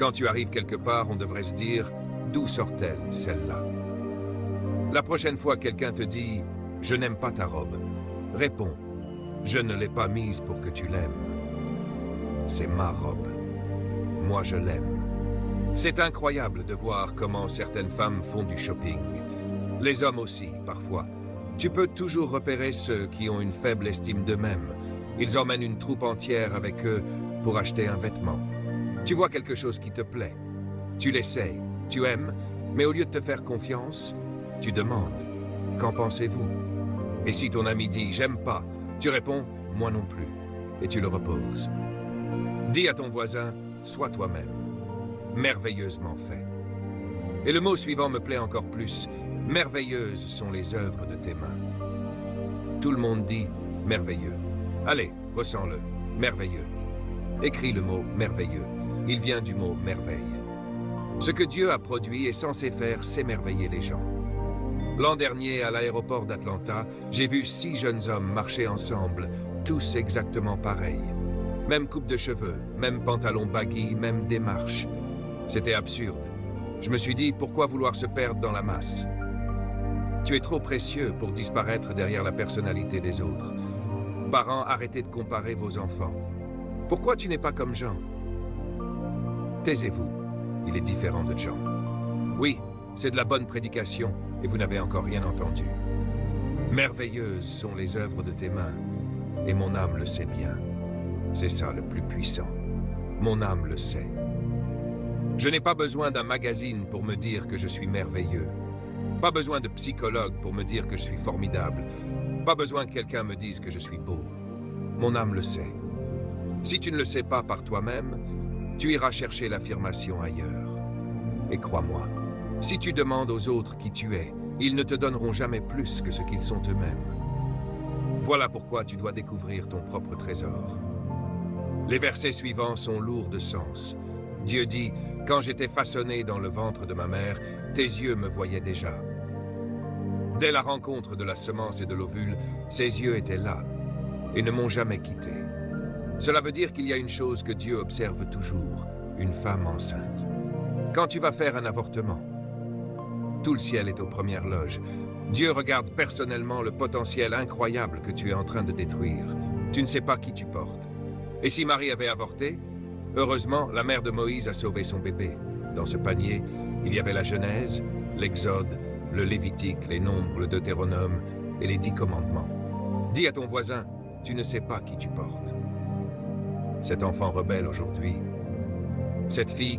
Quand tu arrives quelque part, on devrait se dire, d'où sort-elle, celle-là? La prochaine fois quelqu'un te dit, je n'aime pas ta robe, réponds, je ne l'ai pas mise pour que tu l'aimes. C'est ma robe. Moi, je l'aime. C'est incroyable de voir comment certaines femmes font du shopping. Les hommes aussi, parfois. Tu peux toujours repérer ceux qui ont une faible estime d'eux-mêmes. Ils emmènent une troupe entière avec eux pour acheter un vêtement. Tu vois quelque chose qui te plaît. Tu l'essayes, tu aimes, mais au lieu de te faire confiance, tu demandes « Qu'en pensez-vous » Et si ton ami dit « J'aime pas », tu réponds « Moi non plus » et tu le reposes. Dis à ton voisin « Sois toi-même ». Merveilleusement fait. Et le mot suivant me plaît encore plus. Merveilleuses sont les œuvres de tes mains. Tout le monde dit « merveilleux ». Allez, ressens-le. Merveilleux. Écris le mot « merveilleux ». Il vient du mot « merveille ». Ce que Dieu a produit est censé faire s'émerveiller les gens. L'an dernier, à l'aéroport d'Atlanta, j'ai vu 6 jeunes hommes marcher ensemble, tous exactement pareils. Même coupe de cheveux, même pantalon baggy, même démarche. C'était absurde. Je me suis dit, pourquoi vouloir se perdre dans la masse? Tu es trop précieux pour disparaître derrière la personnalité des autres. Parents, arrêtez de comparer vos enfants. Pourquoi tu n'es pas comme Jean? Taisez-vous. Il est différent de Jean. Oui, c'est de la bonne prédication, et vous n'avez encore rien entendu. Merveilleuses sont les œuvres de tes mains, et mon âme le sait bien. C'est ça le plus puissant. Mon âme le sait. Je n'ai pas besoin d'un magazine pour me dire que je suis merveilleux. Pas besoin de psychologue pour me dire que je suis formidable. Pas besoin que quelqu'un me dise que je suis beau. Mon âme le sait. Si tu ne le sais pas par toi-même, tu iras chercher l'affirmation ailleurs. Et crois-moi, si tu demandes aux autres qui tu es, ils ne te donneront jamais plus que ce qu'ils sont eux-mêmes. Voilà pourquoi tu dois découvrir ton propre trésor. Les versets suivants sont lourds de sens. Dieu dit, « Quand j'étais façonné dans le ventre de ma mère, tes yeux me voyaient déjà. » Dès la rencontre de la semence et de l'ovule, ses yeux étaient là et ne m'ont jamais quitté. Cela veut dire qu'il y a une chose que Dieu observe toujours, une femme enceinte. Quand tu vas faire un avortement, tout le ciel est aux premières loges. Dieu regarde personnellement le potentiel incroyable que tu es en train de détruire. Tu ne sais pas qui tu portes. Et si Marie avait avorté, heureusement, la mère de Moïse a sauvé son bébé. Dans ce panier, il y avait la Genèse, l'Exode, le Lévitique, les Nombres, le Deutéronome et les 10 commandements. Dis à ton voisin, tu ne sais pas qui tu portes. Cet enfant rebelle aujourd'hui, cette fille